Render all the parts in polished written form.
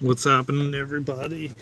What's happening, everybody?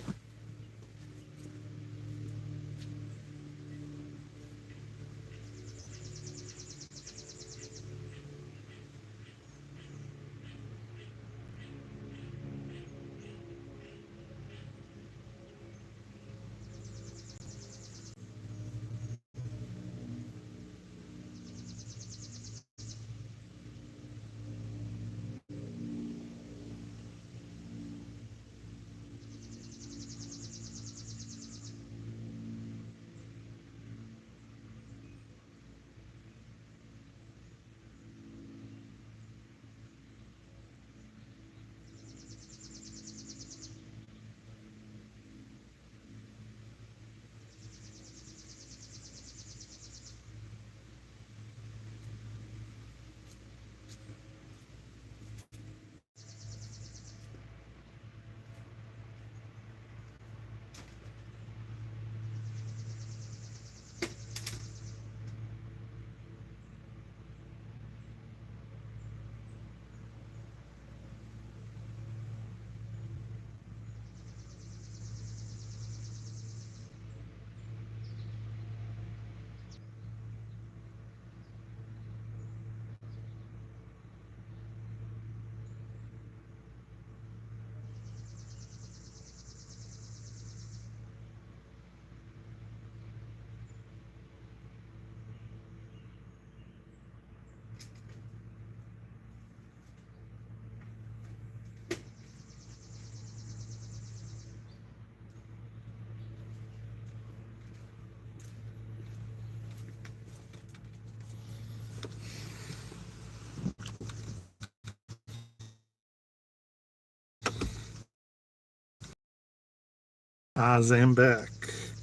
I'm back.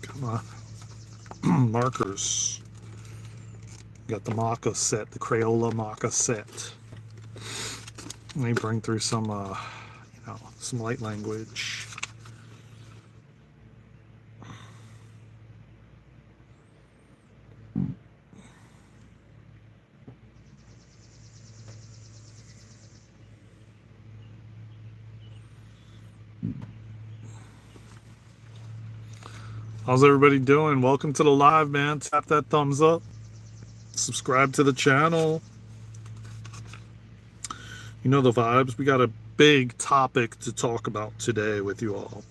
Come on. Markers. Got the maca set, the Crayola maca set. Let me bring through some, some light language. How's everybody doing? Welcome to the live, man. Tap that thumbs up. Subscribe to the channel. You know the vibes. We got a big topic to talk about today with you all.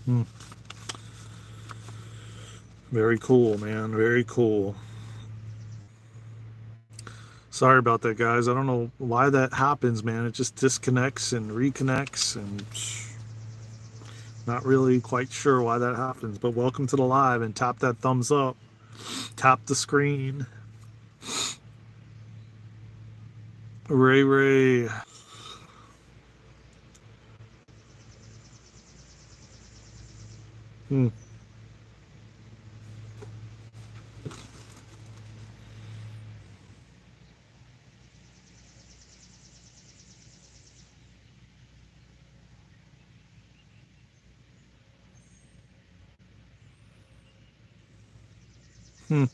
Hmm. Very cool, man. Very cool. Sorry about that, guys. I don't know why that happens, man. It just disconnects and reconnects, and not really quite sure why that happens. But welcome to the live, and tap that thumbs up. Tap the screen. Ray Ray. Hmm. Hmm.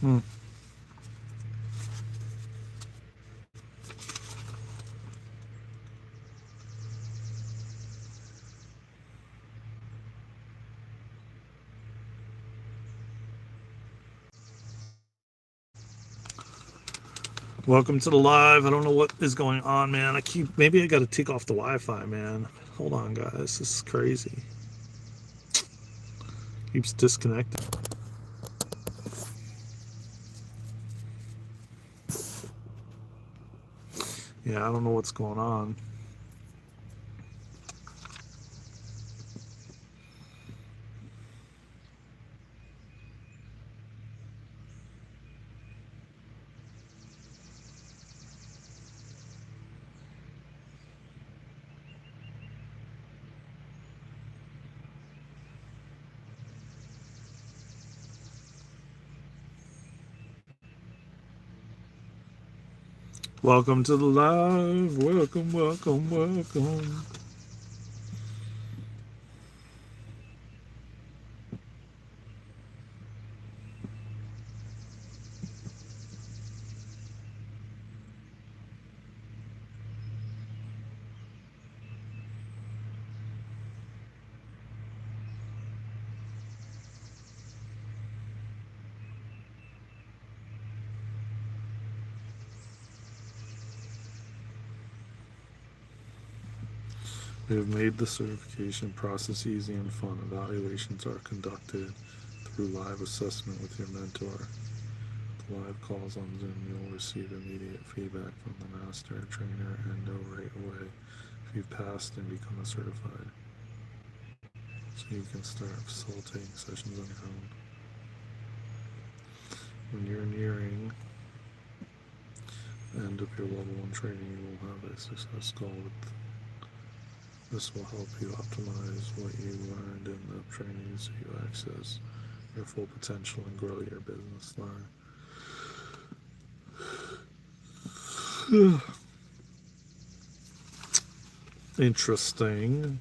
Hmm. Welcome to the live. I don't know what is going on, man. Maybe I got to take off the Wi-Fi, man. Hold on, guys. This is crazy. Keeps disconnecting. Yeah, I don't know what's going on. Welcome to the live. Welcome, welcome, welcome. We have made the certification process easy and fun. Evaluations are conducted through live assessment with your mentor. The live calls on Zoom, you'll receive immediate feedback from the master and trainer and know right away if you've passed and become a certified. So you can start facilitating sessions on your own. When you're nearing the end of your level 1 training, you will have a success call with. This will help you optimize what you learned in the training so you access your full potential and grow your business line. Interesting.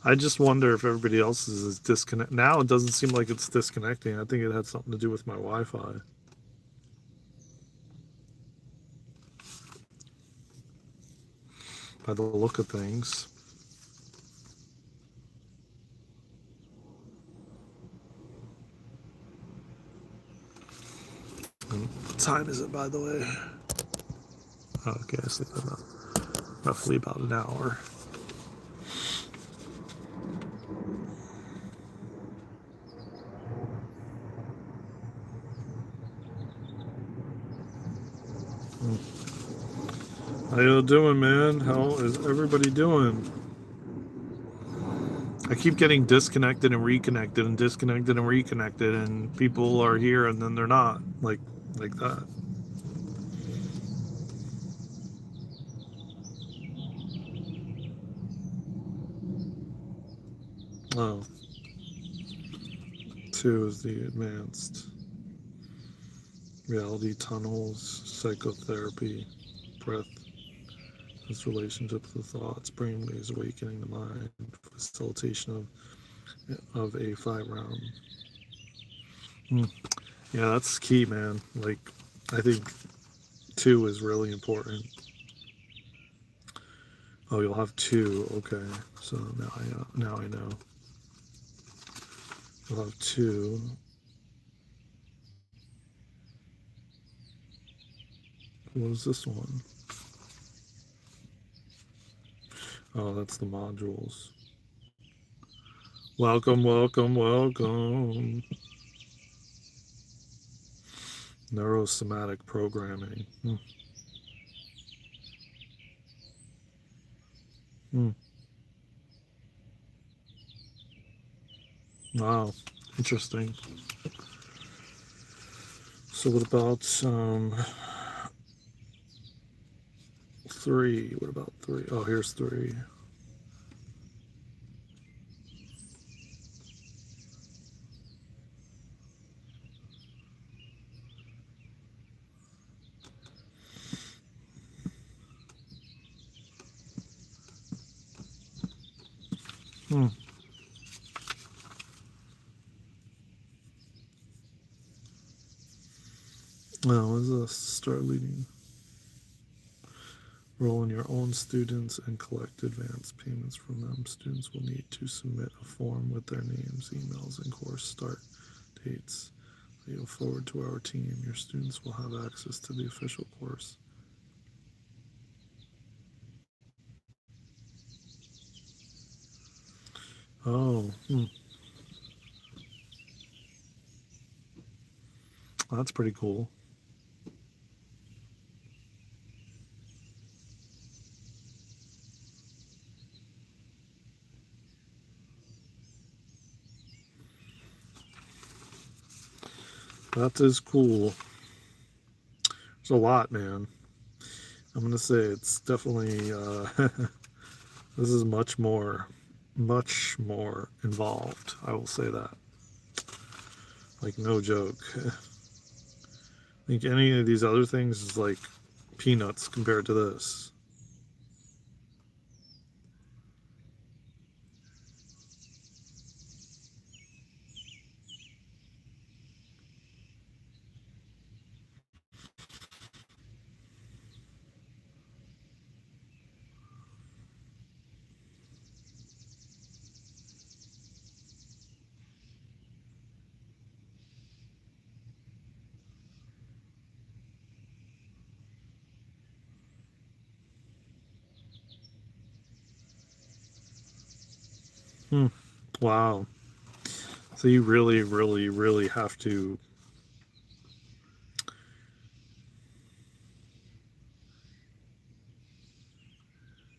I just wonder if everybody else's is disconnect. Now it doesn't seem like it's disconnecting. I think it had something to do with my Wi-Fi. By the look of things. What time is it, by the way? Okay, I sleep about roughly about an hour. How you doing, man? How is everybody doing? I keep getting disconnected and reconnected and disconnected and reconnected, and people are here and then they're not, like that. Oh, 2 is the advanced reality tunnels, psychotherapy, breath, this relationship with the thoughts, brainwaves, awakening the mind, facilitation of a 5 round. Yeah, that's key, man. Like, I think 2 is really important. Oh, you'll have 2. Okay, so now I know. You'll have 2. What was this one? Oh, that's the modules. Welcome, welcome, welcome. Neurosomatic programming. Wow, interesting. So what about 3? What about 3? Oh, here's 3. Now, what is this? Start leading. Roll in your own students and collect advance payments from them. Students will need to submit a form with their names, emails, and course start dates. You'll forward to our team. Your students will have access to the official course. Oh, that's pretty cool. That is cool. There's a lot, man. I'm going to say it's definitely, this is much more involved. I will say that. Like, no joke. I think any of these other things is like peanuts compared to this. Wow. So you really, really, really have to.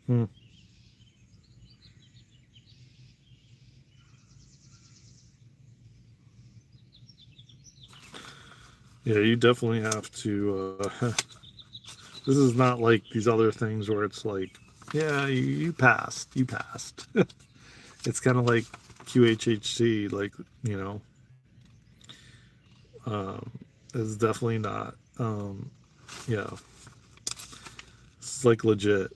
Hmm. Yeah, you definitely have to. This is not like these other things where it's like, yeah, you passed. You passed. It's kind of like QHHC, like, you know, it's definitely not. Yeah, it's like legit.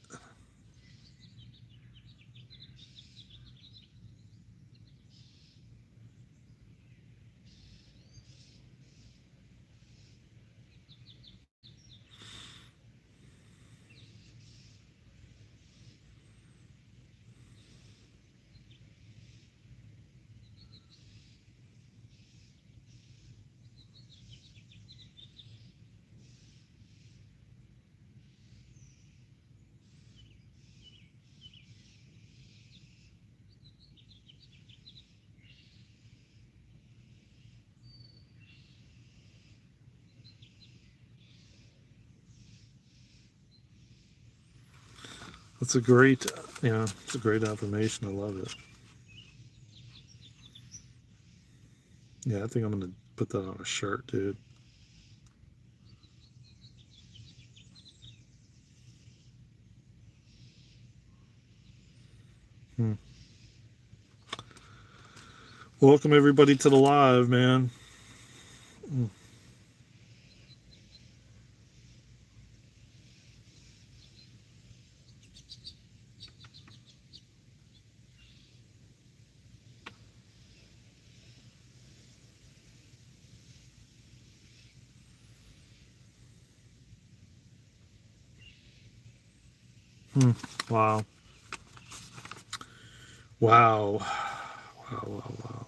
It's a great, yeah, it's a great affirmation. I love it. Yeah, I think I'm gonna put that on a shirt, dude. Hmm. Welcome everybody to the live, man. Hmm. Hmm. Wow. Wow. Wow. Wow. Wow.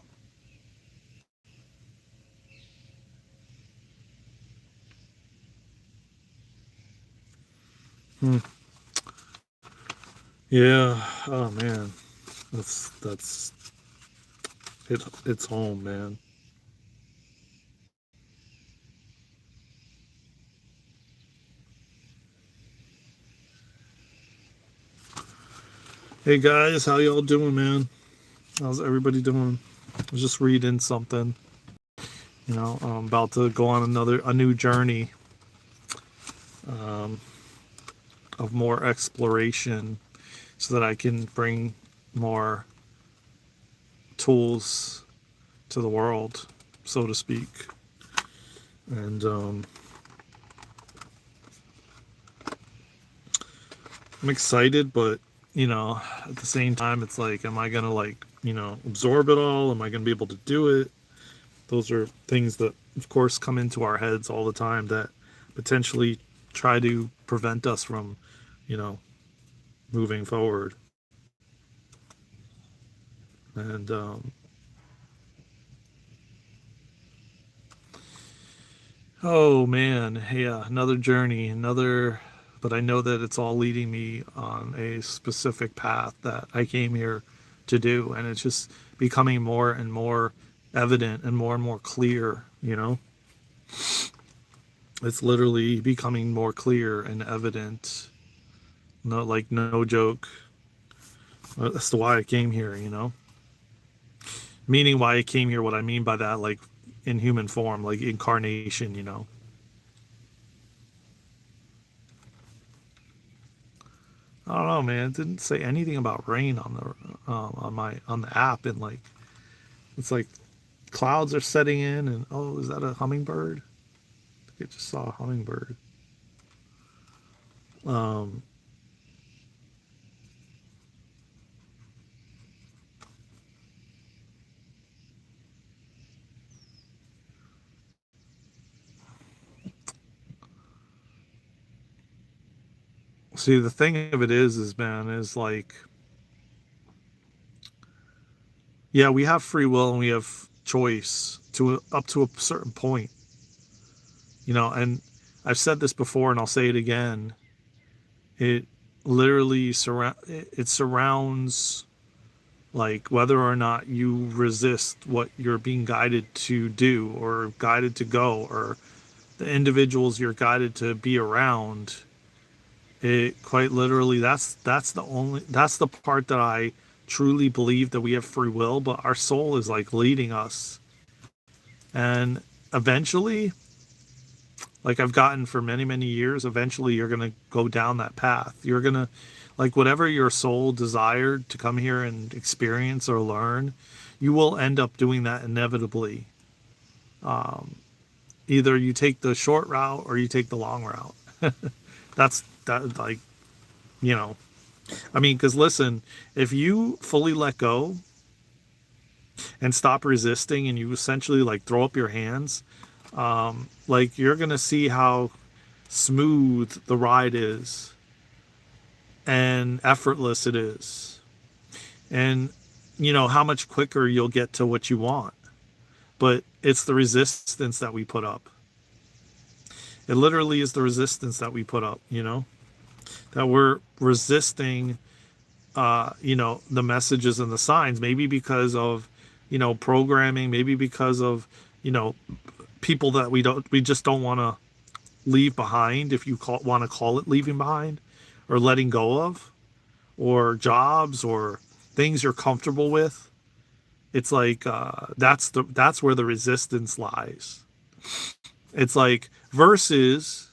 Hmm. Yeah. Oh man, that's it. It's home, man. Hey guys, how y'all doing, man? How's everybody doing? I was just reading something. I'm about to go on a new journey um, of more exploration, so that I can bring more tools to the world, so to speak. And I'm excited, but at the same time, it's like, am I gonna absorb it all? Am I gonna be able to do it? Those are things that, of course, come into our heads all the time that potentially try to prevent us from, you know, moving forward. And oh man, yeah, another journey, another. But I know that it's all leading me on a specific path that I came here to do, and it's just becoming more and more evident and more clear. It's literally becoming more clear and evident. No, like no joke. That's why I came here. Meaning why I came here. What I mean by that, like in human form, like incarnation. I don't know, man. It didn't say anything about rain on the app, and like it's like clouds are setting in, and oh, is that a hummingbird? I think I just saw a hummingbird. Um, See, the thing of it is man, is like, yeah, we have free will and we have choice to up to a certain point, and I've said this before and I'll say it again. It literally it surrounds, like, whether or not you resist what you're being guided to do or guided to go, or the individuals you're guided to be around. It quite literally, that's the part that I truly believe, that we have free will, but our soul is like leading us. And eventually, like I've gotten for many, many years, eventually you're going to go down that path. You're going to, like, whatever your soul desired to come here and experience or learn, you will end up doing that inevitably. Either you take the short route or you take the long route. That's that, like, you know, I mean, because listen, if you fully let go and stop resisting, and you essentially like throw up your hands, like, you're going to see how smooth the ride is and effortless it is, and how much quicker you'll get to what you want. But it's the resistance that we put up. It literally is the resistance that we put up, that we're resisting, the messages and the signs, maybe because of, programming, maybe because of, you know, people that we just don't want to leave behind, if you want to call it leaving behind, or letting go of, or jobs, or things you're comfortable with. It's like, that's where the resistance lies. It's like, versus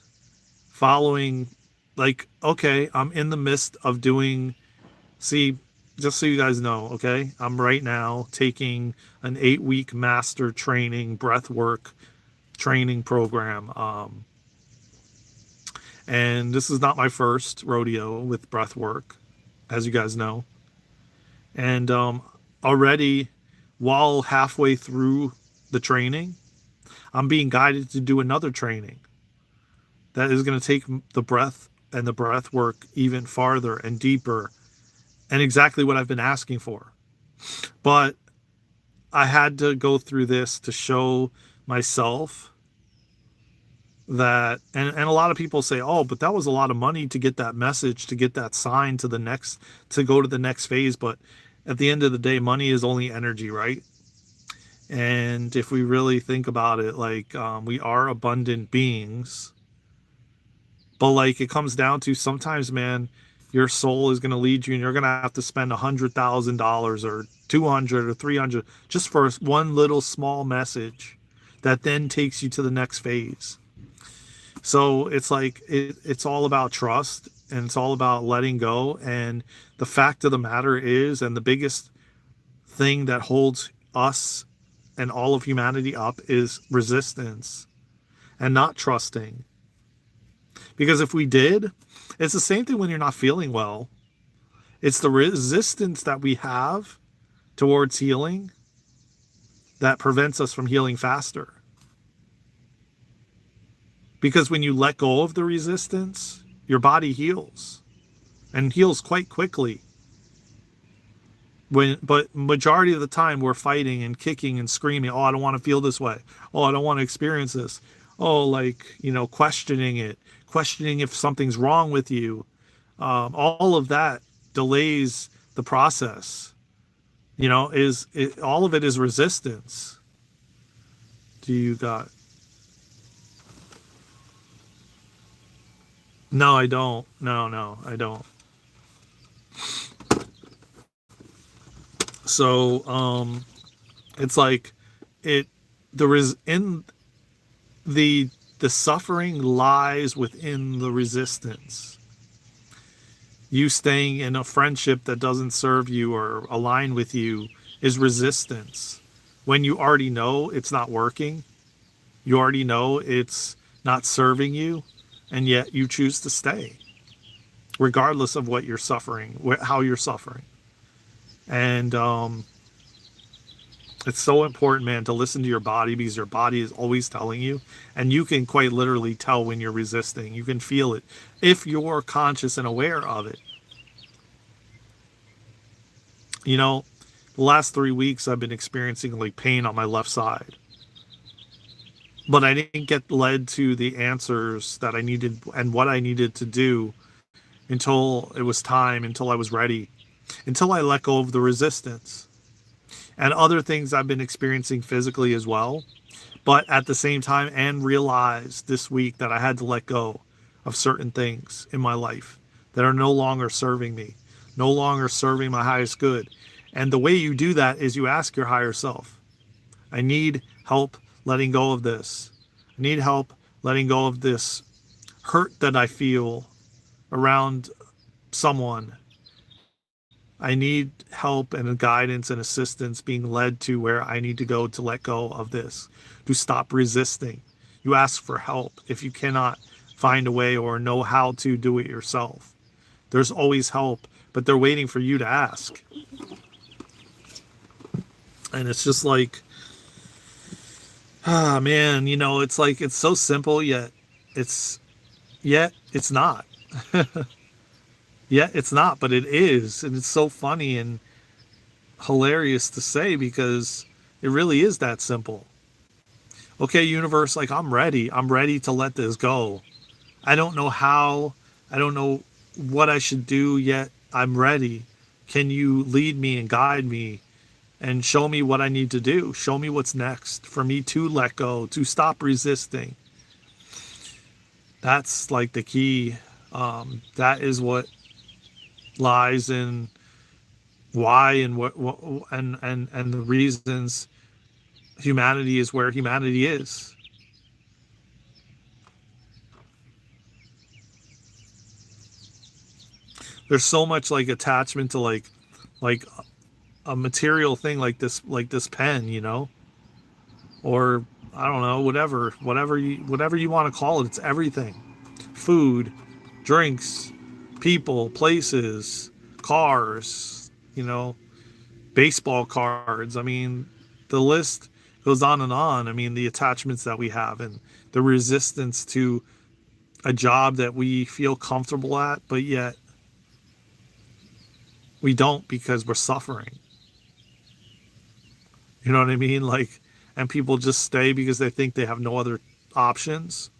following, like, okay, I'm in the midst of doing. See, just so you guys know, okay, I'm right now taking an 8-week master training breathwork training program. And this is not my first rodeo with breathwork, as you guys know. And already, while halfway through the training, I'm being guided to do another training that is going to take the breath and the breath work even farther and deeper, and exactly what I've been asking for. But I had to go through this to show myself that, and a lot of people say, oh, but that was a lot of money to get that message, to get that sign to the next, to go to the next phase. But at the end of the day, money is only energy, right? And if we really think about it, like, we are abundant beings, but like it comes down to sometimes, man, your soul is going to lead you and you're going to have to spend $100,000 or 200 or 300 just for one little small message that then takes you to the next phase. So it's like it's all about trust, and it's all about letting go. And the fact of the matter is, and the biggest thing that holds us and all of humanity up is resistance and not trusting. Because if we did, it's the same thing when you're not feeling well. It's the resistance that we have towards healing that prevents us from healing faster. Because when you let go of the resistance, your body heals, and heals quite quickly. But majority of the time we're fighting and kicking and screaming, oh, I don't want to feel this way. Oh, I don't want to experience this. Oh, like, questioning it, questioning if something's wrong with you. All of that delays the process. All of it is resistance. Do you got? No, I don't. No, I don't. So, it's like it. There is in the suffering lies within the resistance. You staying in a friendship that doesn't serve you or align with you is resistance. When you already know it's not working, you already know it's not serving you, and yet you choose to stay, regardless of what you're suffering, how you're suffering. And it's so important, man, to listen to your body, because your body is always telling you, and you can quite literally tell when you're resisting. You can feel it if you're conscious and aware of it. The last 3 weeks I've been experiencing like pain on my left side, but I didn't get led to the answers that I needed and what I needed to do until it was time, until I was ready, until I let go of the resistance. And other things I've been experiencing physically as well, but at the same time, and realized this week that I had to let go of certain things in my life that are no longer serving me, no longer serving my highest good. And the way you do that is you ask your higher self, I need help letting go of this. I need help letting go of this hurt that I feel around someone. I need help and guidance and assistance being led to where I need to go to let go of this, to stop resisting. You ask for help if you cannot find a way or know how to do it yourself. There's always help, but they're waiting for you to ask. And it's just like, man, it's like, it's so simple, yet it's not. Yet it's not, but it is. And it's so funny and hilarious to say, because it really is that simple. Okay, universe, like, I'm ready to let this go. I don't know how, I don't know what I should do, yet I'm ready. Can you lead me and guide me and show me what I need to do? Show me what's next for me to let go, to stop resisting. That's like the key. That is what lies in why and what and the reasons humanity is where humanity is. There's so much like attachment to like a material thing like this pen, or I don't know, whatever you want to call it. It's everything: food, drinks, people, places, cars, baseball cards. I mean, the list goes on and on. I mean, the attachments that we have, and the resistance to a job that we feel comfortable at, but yet we don't, because we're suffering. You know what I mean? Like, and people just stay because they think they have no other options.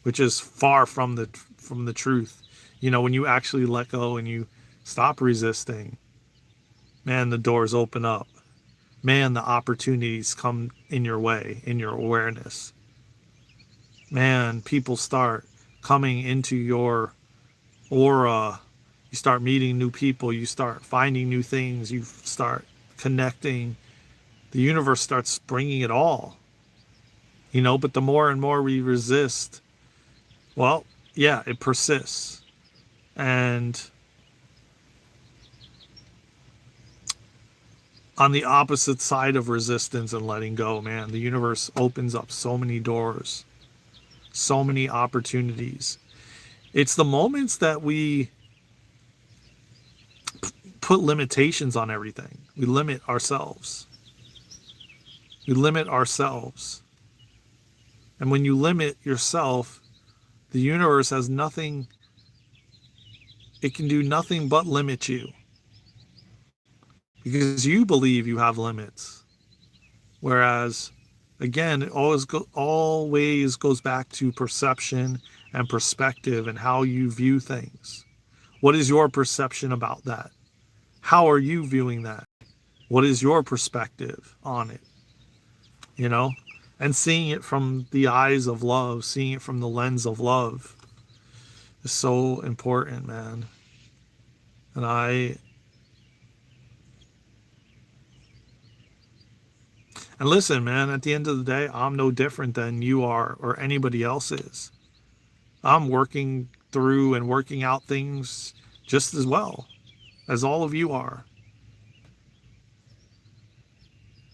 which is far from the truth. You know, when you actually let go and you stop resisting, man, the doors open up. Man, the opportunities come in your way, in your awareness. Man, people start coming into your aura. You start meeting new people. You start finding new things. You start connecting. The universe starts bringing it all. You know, but the more and more we resist, well, yeah, it persists. And on the opposite side of resistance and letting go, man, the universe opens up so many doors, so many opportunities. It's the moments that we put limitations on everything. We limit ourselves. We limit ourselves. And when you limit yourself, the universe has nothing, it can do nothing but limit you. Because you believe you have limits. Whereas, again, it always goes back to perception and perspective and how you view things. What is your perception about that? How are you viewing that? What is your perspective on it? You know? And seeing it from the eyes of love, seeing it from the lens of love is so important, man. And listen, man, at the end of the day, I'm no different than you are or anybody else is. I'm working through and working out things just as well as all of you are.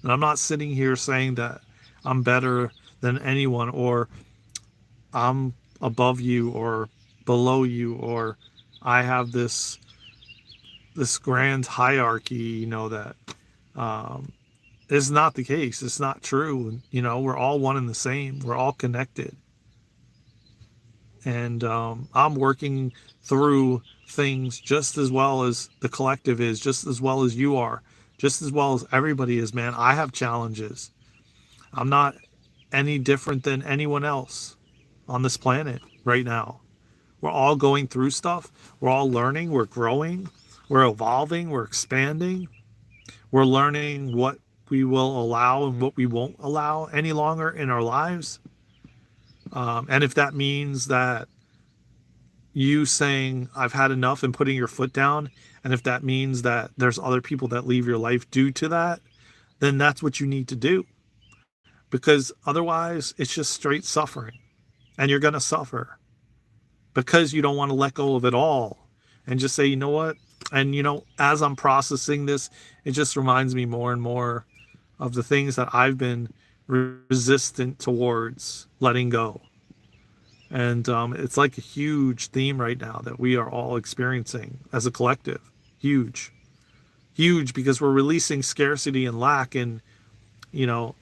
And I'm not sitting here saying that I'm better than anyone, or I'm above you or below you, or I have this grand hierarchy, you know, that is not the case. It's not true. You know, we're all one and the same. We're all connected. And I'm working through things just as well as the collective is, just as well as you are, just as well as everybody is, man. I have challenges. I'm not any different than anyone else on this planet right now. We're all going through stuff. We're all learning. We're growing. We're evolving. We're expanding. We're learning what we will allow and what we won't allow any longer in our lives. And if that means that you saying, I've had enough, and putting your foot down, and if that means that there's other people that leave your life due to that, then that's what you need to do. Because otherwise, it's just straight suffering. And you're going to suffer because you don't want to let go of it all and just say, you know what? And, you know, as I'm processing this, it just reminds me more and more of the things that I've been resistant towards letting go. And it's like a huge theme right now that we are all experiencing as a collective. Huge because we're releasing scarcity and lack. And, you know,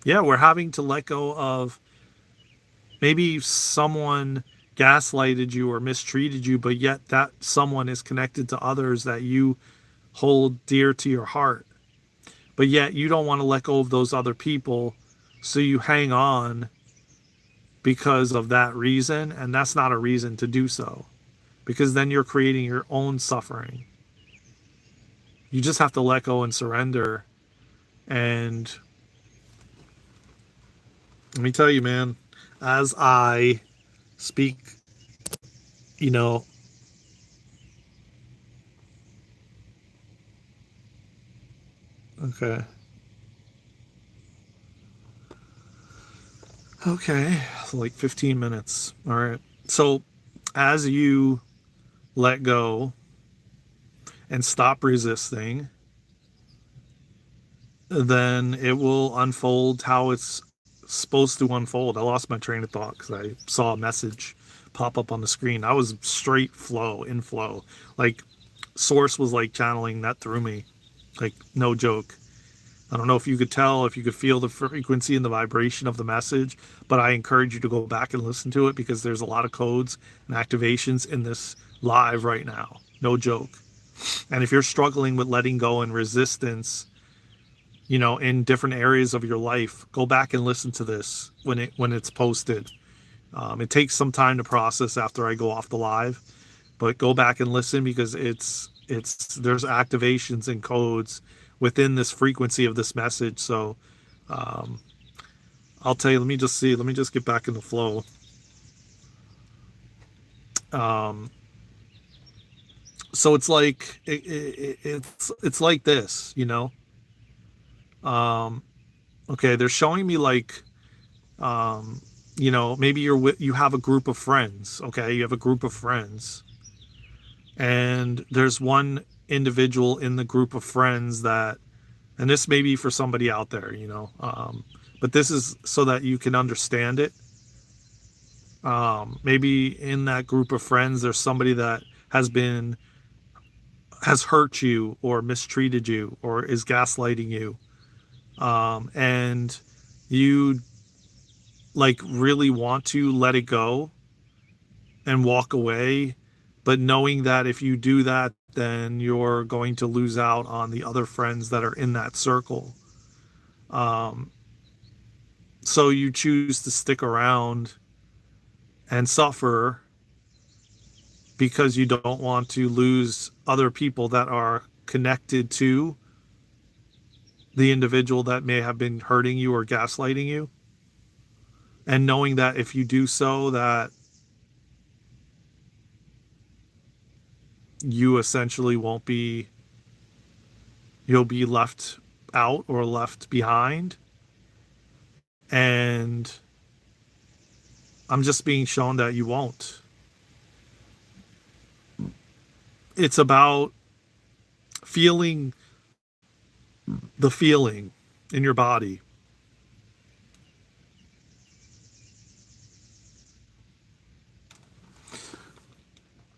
we're having to let go of maybe someone gaslighted you or mistreated you, but yet that someone is connected to others that you hold dear to your heart. But yet you don't want to let go of those other people, so you hang on because of that reason, and that's not a reason to do so, because then you're creating your own suffering. You just have to let go and surrender. And let me tell you, man, as I speak, you know, okay, like 15 minutes. All right. So as you let go and stop resisting, then it will unfold how it's supposed to unfold. I lost my train of thought because I saw a message pop up on the screen. I was straight flow, in flow. Like, source was like channeling that through me. Like, no joke. I don't know if you could tell, if you could feel the frequency and the vibration of the message, but I encourage you to go back and listen to it, because there's a lot of codes and activations in this live right now. No joke. And if you're struggling with letting go and resistance, you know, in different areas of your life, go back and listen to this when it's posted. It takes some time to process after I go off the live, but go back and listen, because there's activations and codes within this frequency of this message. So I'll tell you, let me just get back in the flow. So it's like it's like this, you know. Okay, they're showing me like, you know, maybe you have a group of friends. Okay, you have a group of friends, and there's one individual in the group of friends that, and this may be for somebody out there, you know, but this is so that you can understand it. Maybe in that group of friends, there's somebody that has hurt you or mistreated you or is gaslighting you, and you like really want to let it go and walk away, but knowing that if you do that, then you're going to lose out on the other friends that are in that circle. So you choose to stick around and suffer because you don't want to lose other people that are connected to the individual that may have been hurting you or gaslighting you. And knowing that if you do so, that you essentially you'll be left out or left behind. And I'm just being shown that you won't. It's about feeling the feeling in your body.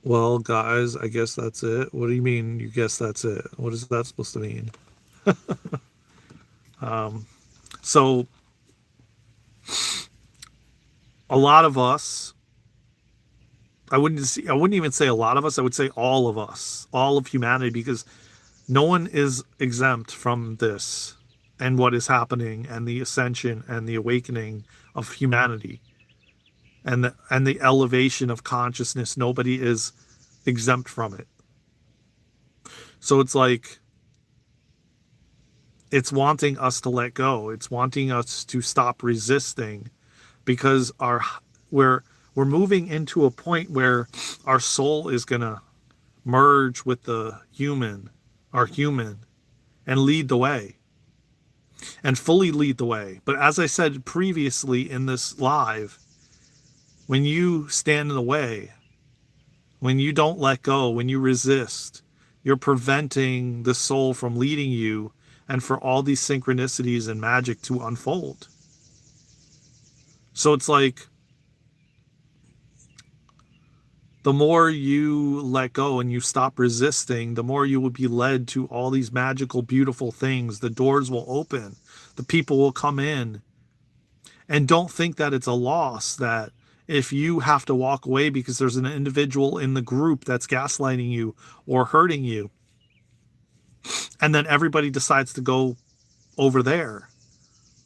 Well, guys, I guess that's it. What do you mean you guess that's it? What is that supposed to mean? So a lot of us, I wouldn't even say a lot of us, I would say all of us, all of humanity, because no one is exempt from this and what is happening and the ascension and the awakening of humanity and the elevation of consciousness. Nobody is exempt from it. So it's like, it's wanting us to let go. It's wanting us to stop resisting, because we're moving into a point where our soul is going to merge with our human, and lead the way, and fully lead the way. But as I said previously in this live, when you stand in the way, when you don't let go, when you resist, you're preventing the soul from leading you and for all these synchronicities and magic to unfold. So it's like, the more you let go and you stop resisting, the more you will be led to all these magical, beautiful things. The doors will open, the people will come in. And don't think that it's a loss, that if you have to walk away because there's an individual in the group that's gaslighting you or hurting you, and then everybody decides to go over there,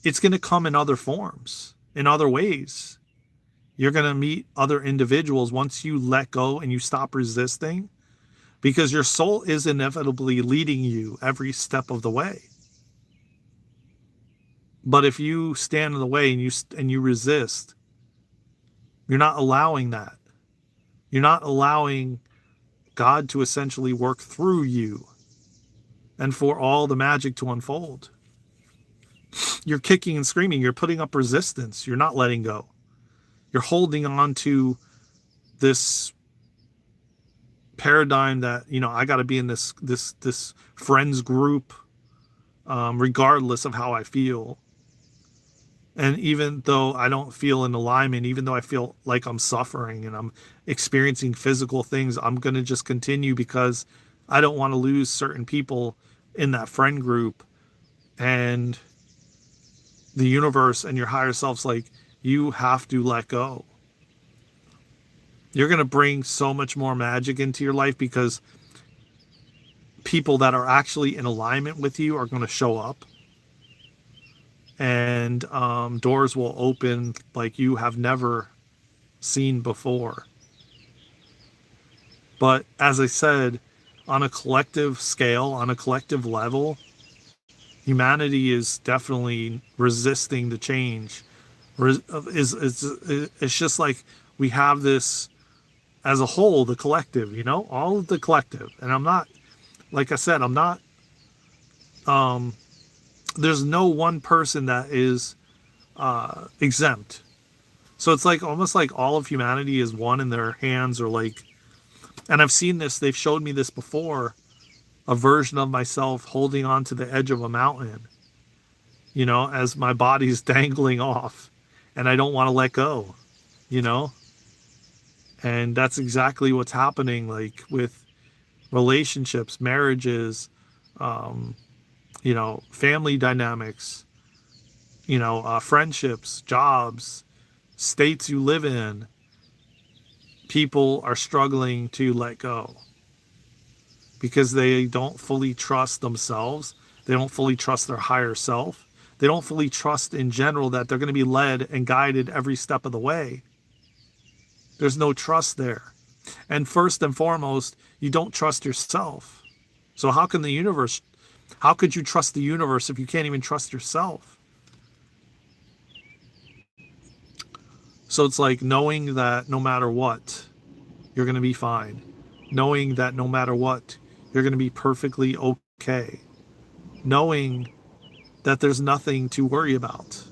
it's going to come in other forms, in other ways. You're going to meet other individuals once you let go and you stop resisting, because your soul is inevitably leading you every step of the way. But if you stand in the way and you resist, you're not allowing that. You're not allowing God to essentially work through you and for all the magic to unfold. You're kicking and screaming. You're putting up resistance. You're not letting go. You're holding on to this paradigm that, you know, I got to be in this friends group, regardless of how I feel. And even though I don't feel in alignment, even though I feel like I'm suffering and I'm experiencing physical things, I'm going to just continue, because I don't want to lose certain people in that friend group. And the universe and your higher self's like, you have to let go. You're going to bring so much more magic into your life, because people that are actually in alignment with you are going to show up, and doors will open like you have never seen before. But as I said, on a collective scale, on a collective level, humanity is definitely resisting the change. It's just like we have this as a whole, the collective, all of the collective. And I'm not, like I said, I'm not, there's no one person that is exempt. So it's like almost like all of humanity is one, and their hands are like, and I've seen this, they've showed me this before, a version of myself holding on to the edge of a mountain, as my body's dangling off and I don't want to let go, you know? And that's exactly what's happening, like with relationships, marriages, family dynamics, friendships, jobs, states you live in. People are struggling to let go because they don't fully trust themselves. They don't fully trust their higher self. They don't fully trust in general that they're going to be led and guided every step of the way. There's no trust there. And first and foremost, you don't trust yourself. So how could you trust the universe if you can't even trust yourself? So it's like knowing that no matter what, you're going to be fine. Knowing that no matter what, you're going to be perfectly okay. Knowing that there's nothing to worry about.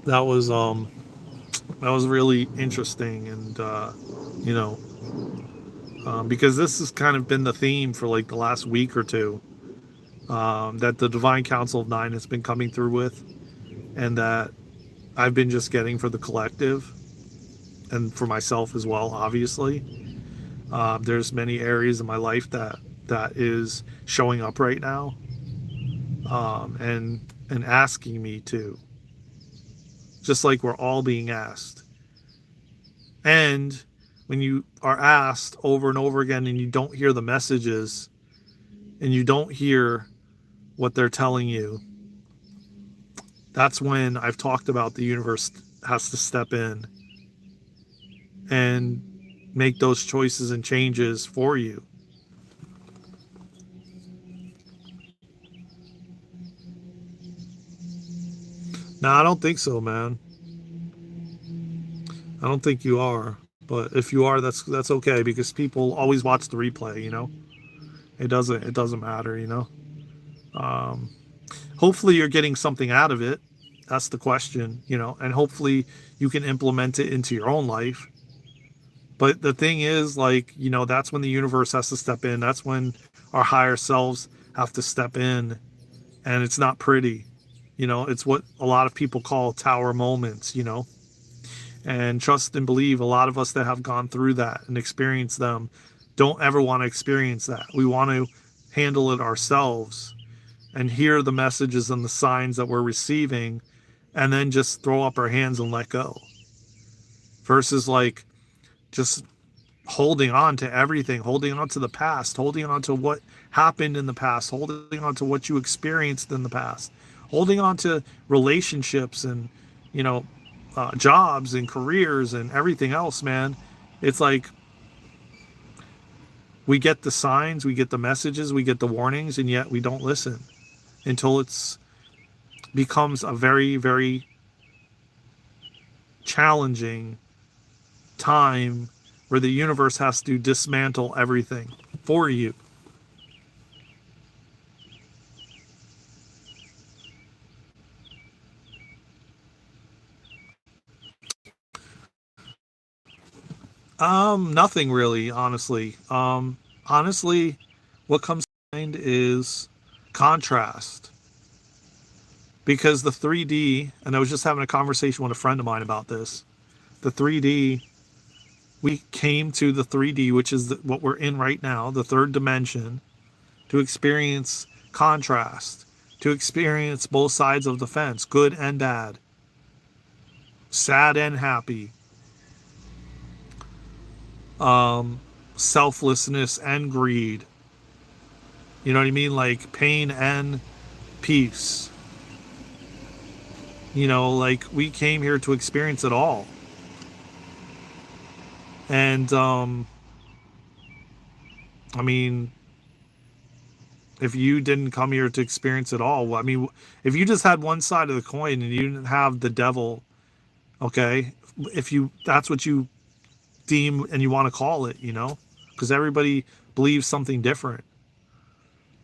That was really interesting, and because this has kind of been the theme for like the last week or two, that the Divine Council of Nine has been coming through with, and that I've been just getting for the collective and for myself as well. Obviously, there's many areas in my life that is showing up right now, and asking me to, just like we're all being asked. And when you are asked over and over again and you don't hear the messages and you don't hear what they're telling you, that's when I've talked about the universe has to step in and make those choices and changes for you. No, I don't think so, man. I don't think you are. But if you are, that's okay, because people always watch the replay. It doesn't matter. Um, Hopefully you're getting something out of it. That's the question. And hopefully you can implement it into your own life. But the thing is, like, that's when the universe has to step in. That's when our higher selves have to step in. And it's not pretty. It's what a lot of people call tower moments. And trust and believe, a lot of us that have gone through that and experienced them don't ever want to experience that. We want to handle it ourselves and hear the messages and the signs that we're receiving, and then just throw up our hands and let go. Versus like just holding on to everything, holding on to the past, holding on to what happened in the past, holding on to what you experienced in the past, holding on to relationships and, jobs and careers and everything else, man. It's like we get the signs, we get the messages, we get the warnings, and yet we don't listen until it's becomes a very, very challenging time where the universe has to dismantle everything for you. Nothing really, honestly. Honestly, what comes to mind is contrast. Because the 3D, and I was just having a conversation with a friend of mine about this, the 3D, we came to the 3D, which is what we're in right now, the third dimension, to experience contrast, to experience both sides of the fence, good and bad, sad and happy. selflessness and greed. You know what I mean? Like pain and peace. You know, like we came here to experience it all. And I mean, if you didn't come here to experience it all, well, I mean, if you just had one side of the coin and you didn't have the devil, okay, if you, that's what you deem and you want to call it, you know, because everybody believes something different.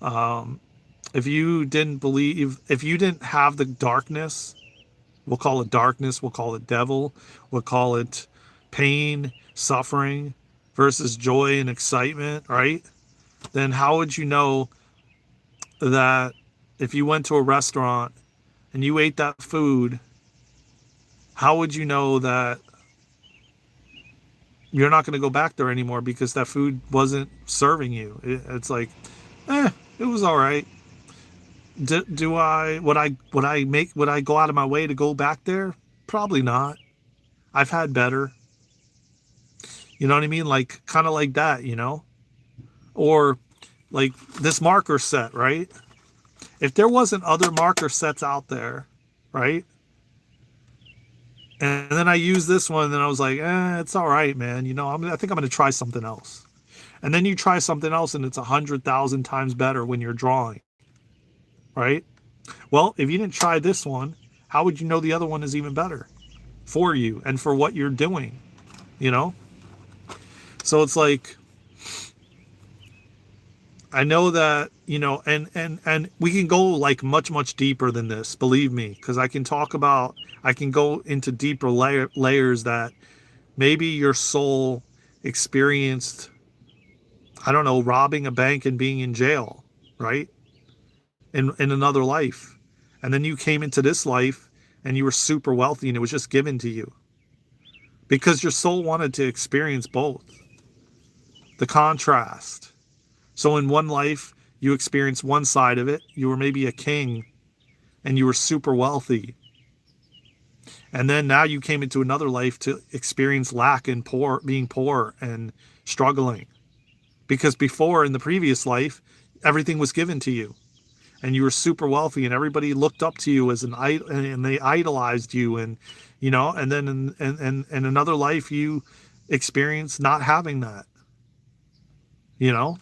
If you didn't believe, if you didn't have the darkness, we'll call it darkness, we'll call it devil, we'll call it pain, suffering versus joy and excitement, right? Then how would you know that if you went to a restaurant and you ate that food, how would you know that you're not going to go back there anymore because that food wasn't serving you? It's like, it was all right. Do I would I go out of my way to go back there? Probably not. I've had better. You know what I mean? Like kind of like that, you know? Or like this marker set, right? If there wasn't other marker sets out there, right? And then I used this one, and I was like, it's all right, man. You know, I think I'm going to try something else. And then you try something else, and it's 100,000 times better when you're drawing, right? Well, if you didn't try this one, how would you know the other one is even better for you and for what you're doing, you know? So it's like, I know that, you know, and we can go like much deeper than this, believe me, because I can go into deeper layers that maybe your soul experienced, I don't know, robbing a bank and being in jail, right? In another life. And then you came into this life and you were super wealthy and it was just given to you because your soul wanted to experience both. The contrast. So in one life, you experienced one side of it. You were maybe a king and you were super wealthy. And then now you came into another life to experience lack and being poor and struggling. Because before, in the previous life, everything was given to you. And you were super wealthy and everybody looked up to you as an idol and they idolized you. And, you know, and then in another life, you experienced not having that, you know?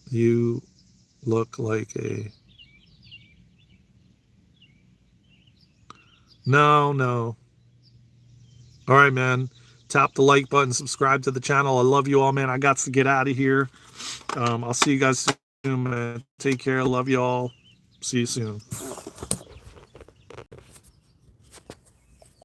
You look like a... No. All right, man. Tap the like button, subscribe to the channel. I love you all, man. I got to get out of here. I'll see you guys soon, man. Take care. Love you all. See you soon.